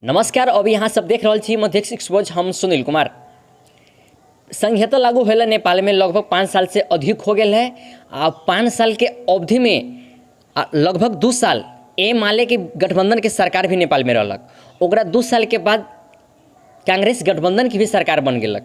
नमस्कार। अब यहाँ सब देख रहा छी मध्यक्ष एक्सपोज हम सुनील कुमार। संहिता लागू होले नेपाल में लगभग 5 साल से अधिक हो गया है। 5 साल के अवधि में लगभग 2 साल माले के गठबंधन के सरकार भी नेपाल में रहलक। ओकरा 2 साल के बाद कांग्रेस गठबंधन की भी सरकार बन गलक।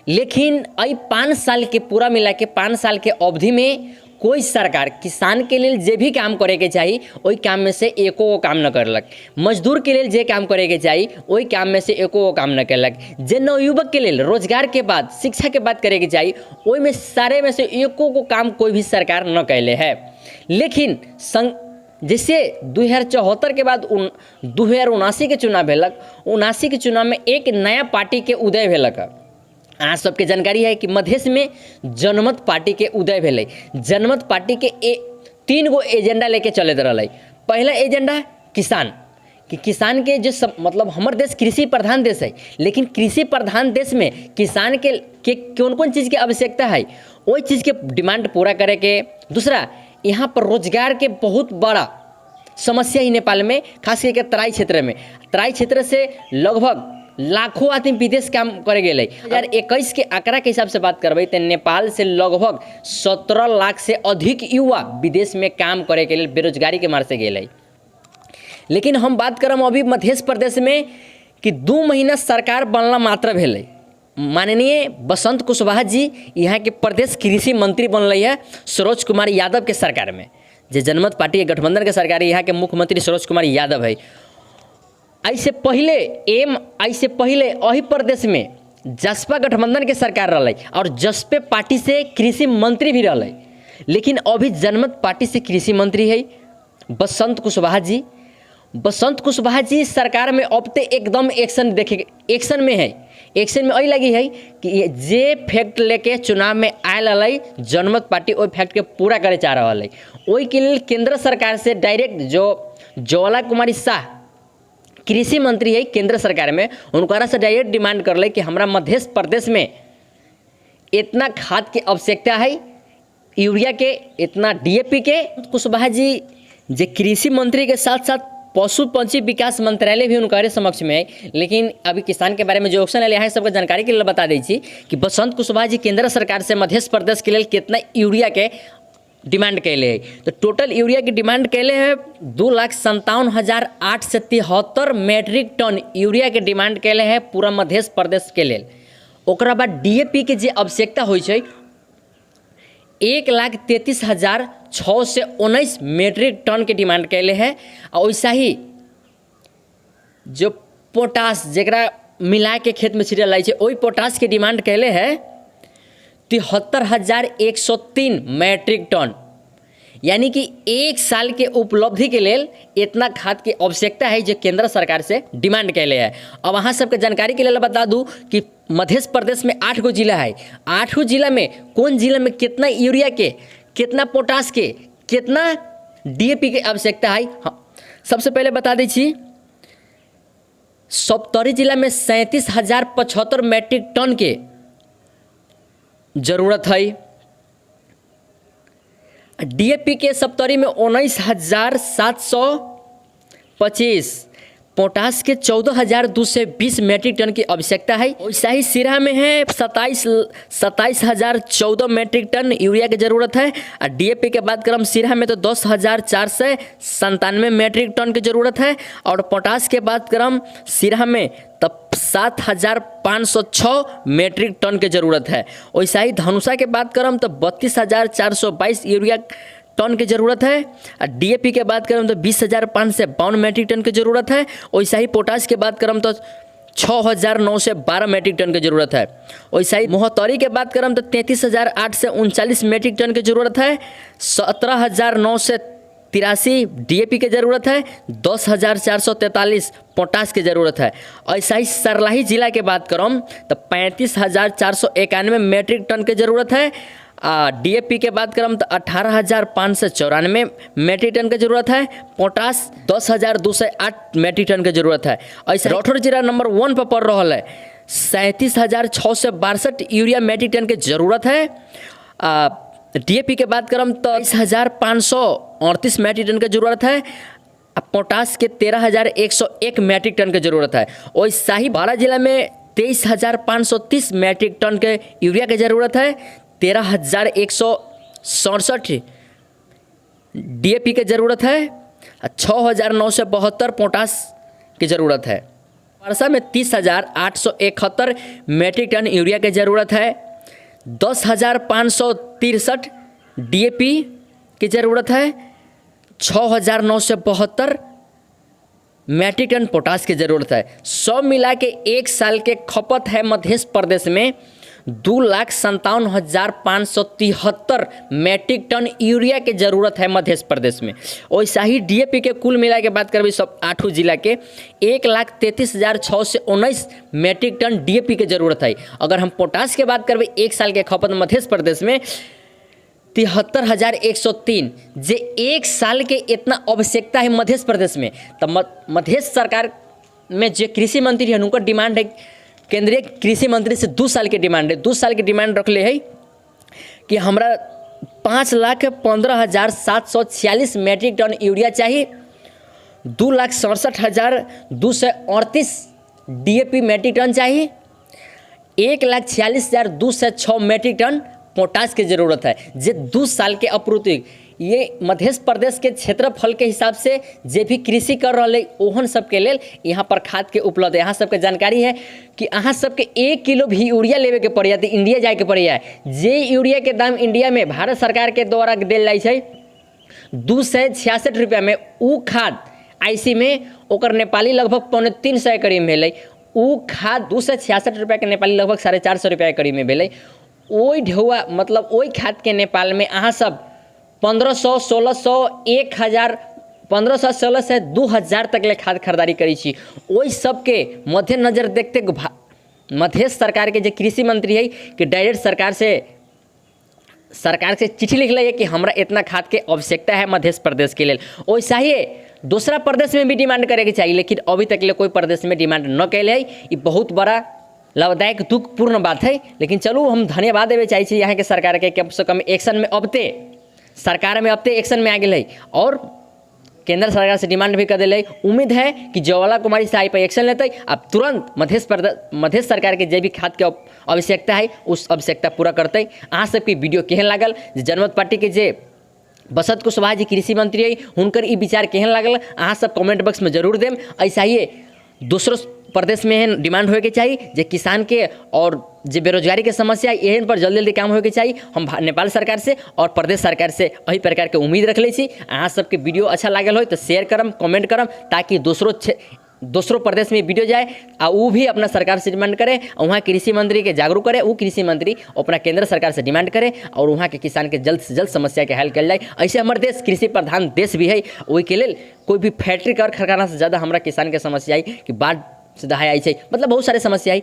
लेकिन आई 5 साल के पूरा मिला के 5 साल के अवधि में कोई सरकार किसान के लिए जे भी काम करे के चाहिए वही काम में से एको काम न करलक। मजदूर के लिए जे काम करे के चाहिए वही काम में से एको काम न करलक। जे नवयुवक के लिए रोजगार के बाद शिक्षा के बाद करे के चाहिए वही में सारे में से एको को काम कोई भी सरकार न कैले है। लेकिन जैसे 2074 के बाद 2079 के चुनाव भेलक, 79 के चुनाव में एक नया पार्टी के उदय भेलक। आज सबके जानकारी है कि मधेश में जनमत पार्टी के उदय भेलै। जनमत पार्टी के 3 गो एजेंडा लेके चलते रहलै। पहला एजेंडा किसान कि किसान के जो मतलब हमारे देश कृषि प्रधान देश है, लेकिन कृषि प्रधान देश में किसान के कौन कौन चीज़ की आवश्यकता है वही चीज़ के डिमांड पूरा करे के। दूसरा, यहाँ पर रोजगार के बहुत बड़ा समस्या ही नेपाल में, खास करके तराई क्षेत्र में। तराई क्षेत्र से लगभग लाखों आदमी विदेश काम करे गए। 2021 के आंकड़ा के हिसाब से बात करबे तो नेपाल से लगभग 17 लाख से अधिक युवा विदेश में काम करे के लिए बेरोजगारी के मार से गए। लेकिन हम बात करम अभी मध्य प्रदेश में कि 2 महीना सरकार बनला मात्र भेलै। माननीय बसंत कुशवाहा जी यहाँ के प्रदेश कृषि मंत्री बनल है सरोज कुमार यादव के सरकार में। जो जनमत पार्टी के गठबंधन के सरकार यहाँ के मुख्यमंत्री सरोज कुमार यादव है। ऐसे पहले अही प्रदेश में जसपा गठबंधन के सरकार रहा और जसपे पार्टी से कृषि मंत्री भी रहा। लेकिन अभी जनमत पार्टी से कृषि मंत्री है बसंत कुशवाहा जी। बसंत कुशवाहा जी सरकार में अब ते एकदम एक्शन में है। एक्शन में लगी है कि जे फैक्ट लेके चुनाव में आयल रही जनमत पार्टी वही फैक्ट के पूरा करे चाह रहा है। वही के लिए केंद्र सरकार से डायरेक्ट जो ज्वाला कुमारी शाह कृषि मंत्री है केंद्र सरकार में, उनका से डायरेक्ट डिमांड कर ले कि हमारा मध्य प्रदेश में इतना खाद की आवश्यकता है, यूरिया के, इतना डीएपी के। कुशवाहा जी जो कृषि मंत्री के साथ साथ पशु पंछी विकास मंत्रालय भी उनके समक्ष में है। लेकिन अभी किसान के बारे में जो ऑप्शन है यहाँ सबके जानकारी के लिए बता दी कि बसंत कुशवाहा जी केंद्र सरकार से मध्य प्रदेश के लिए कितना यूरिया के डिमांड कैले है। तो टोटल यूरिया की डिमांड कैले है 2,57,873 मेट्रिक टन यूरिया के डिमांड कैले है पूरा मध्य प्रदेश के लिए। ओकरा बाद डीएपी के जो आवश्यकता हो 1,33,619 मेट्रिक टन के डिमांड कैले है। और वैसा ही जो पोटास जरा मिला के खेत में छिड़ल जाए वही पोटास के डिमांड कैले है 73,103 मैट्रिक टन। यानी कि 1 साल के उपलब्धि के लिए इतना खाद की आवश्यकता है जो केंद्र सरकार से डिमांड कैले है। अब वहाँ सबके जानकारी के लिए बता दूं कि मध्य प्रदेश में 8 गो जिला है। 8 गो जिला में कौन जिला में कितना यूरिया के, कितना पोटास के, कितना डीएपी के आवश्यकता है। हाँ, सबसे पहले बता दी सप्तरी जिला में 37,075 मैट्रिक टन के जरूरत है। डीएपी के सप्तरी में 19,725, पोटास के 14,220 मैट्रिक टन की आवश्यकता है। वैसा ही सिरहा में है 27,014 मैट्रिक टन यूरिया की जरूरत है। और डीएपी के बाद क्रम सिरहा में तो 10,497 मैट्रिक टन की जरूरत है। और पोटास के बाद क्रम सिरहा में तब 7,506 मैट्रिक टन की जरूरत है। वैसा ही धनुषा के बाद क्रम तो 32,422 यूरिया टन की जरूरत है। और डीएपी के बाद क्रम तो 20,552 मैट्रिक टन की जरूरत है। वैसा ही पोटास के बाद क्रम तो 6,912 मैट्रिक टन की जरूरत है। वैसा ही मोहतौरी के बाद क्रम तो 33,839 मैट्रिक टन की जरूरत है। 17,983 डीएपी की जरूरत है। 10,443 पोटास की जरूरत है। ऐसा ही सरलाही जिला के बात करूँ तो 35,491 मैट्रिक टन की जरूरत है। डीएपी के बाद क्रम तो 18,594 मैट्रिक टन की जरूरत है। पोटास 10,208 मैट्रिक टन की जरूरत है। ऐसा राठौर जिला नंबर 1 पर पड़ रहा है। 37,662 यूरिया मैट्रिक टन की जरूरत है। डीएपी के बाद क्रम तो 23,538 मैट्रिक टन की जरूरत है। पोटास के 13,101 मैट्रिक टन के ज़रूरत है। और शाही बारा जिला में 23,530 मैट्रिक टन के यूरिया की ज़रूरत है। 13,167 DAP की ज़रूरत है। 6,972 पोटास की ज़रूरत है। वर्षा में 30,871 मैट्रिक टन यूरिया की ज़रूरत है। 10,563 DAP की ज़रूरत है। 6,972 मैट्रिक टन पोटास की ज़रूरत है। सब मिला के एक साल के खपत है मध्य प्रदेश में 2,57,573 मैट्रिक टन यूरिया की ज़रूरत है मध्य प्रदेश में। वैसा ही DAP के कुल मिला के बात करबी सब 8 जिला के 1,33,619 मैट्रिक टन DAP की ज़रूरत है। अगर हम पोटास के बात करबे एक साल के खपत मध्य प्रदेश में 73,103 जे एक साल के इतना आवश्यकता है मध्य प्रदेश में। तब मध्य सरकार में जो कृषि मंत्री है उनका डिमांड है, केंद्रीय कृषि मंत्री से 2 साल की डिमांड है। 2 साल की डिमांड रख ले है कि हमरा 5,15,746 मैट्रिक टन यूरिया चाहिए। 2,67,238 DAP मैट्रिक टन चाहिए। 1,46,206 मैट्रिक टन पोटास की ज़रूरत है। जे 2 साल के अपूर्ति ये मध्य प्रदेश के क्षेत्रफल के हिसाब से जे भी कृषि कर रहे ओहन सबके लेल यहाँ पर खाद के उपलब्ध है। यहाँ सबके जानकारी है कि अहाँ सबके 1 किलो भी यूरिया लेवे के पड़े तो इंडिया जाए के पड़े है। जे यूरिया के दाम इंडिया में भारत सरकार के द्वारा दिल जाए है 266 रुपया में, उ खाद IC में ओकर नेपाली लगभग 350 करीब भेलै। उ खाद 266 रुपया के नेपाली लगभग 450 रुपया के करीब में भेलै। ओई ढेउआ मतलब ओई खाद के नेपाल में अहाँ सब 1500, 1600, 1000, 1500, 1600 से 2000 तक ले खाद खरीदारी करी छी। ओई सबके मध्य नज़र देखते मध्य सरकार के जो कृषि मंत्री है कि डायरेक्ट सरकार से चिट्ठी लिख है कि हमरा इतना खाद के आवश्यकता है मध्य प्रदेश के लिए। वैसा ही दूसरा प्रदेश में भी डिमांड करे के चाहिए, लेकिन अभी तक ले कोई प्रदेश में डिमांड न कैले है। ये बहुत बड़ा लाभदायक दुखपूर्ण बात है। लेकिन चलू हम धन्यवाद देवे चाहिए यहाँ के सरकार के कम से कम एक्शन में अबते सरकार में अबते एक्शन में आ गए और केंद्र सरकार से डिमांड भी कर दिले। उम्मीद है कि ज्वाला कुमारी साई पर एक्शन लेते अब तुरंत मध्य सरकार के जे भी खाद के आवश्यकता है उस आवश्यकता पूरा करते। अहाँ सबके वीडियो केहन लागल, जनमत पार्टी के जे बसंत कुशवाहा जी कृषि मंत्री है हुनकर ई विचार केहन लागल अहाँ सब कमेंट बॉक्स में जरूर देम। ऐसा ही दूसरों प्रदेश में डिमांड होके चाहिए जे किसान के और जे बेरोजगारी के समस्या एहन पर जल्दी जल्दी काम होके चाहिए। हम नेपाल सरकार से और प्रदेश सरकार से यही प्रकार के उम्मीद रख ले छी। अहाँ सबके वीडियो अच्छा लागल हो तो शेयर करम, कमेंट करम, ताकि दूसरों प्रदेश में वीडियो जाए आ वो भी अपना सरकार से डिमांड करे, वहाँ कृषि मंत्री के जागरूक करे, वो कृषि मंत्री अपना केंद्र सरकार से डिमांड करे और वहाँ के किसान के जल्द से जल्द समस्या के हल कल जाए। ऐसे हमारे देश कृषि प्रधान देश भी है, वही के लिए कोई भी फैक्ट्री कर खरकाना से ज़्यादा हमारा किसान के समस्या है कि बाढ़ से दहाई आई, मतलब बहुत सारे समस्या है।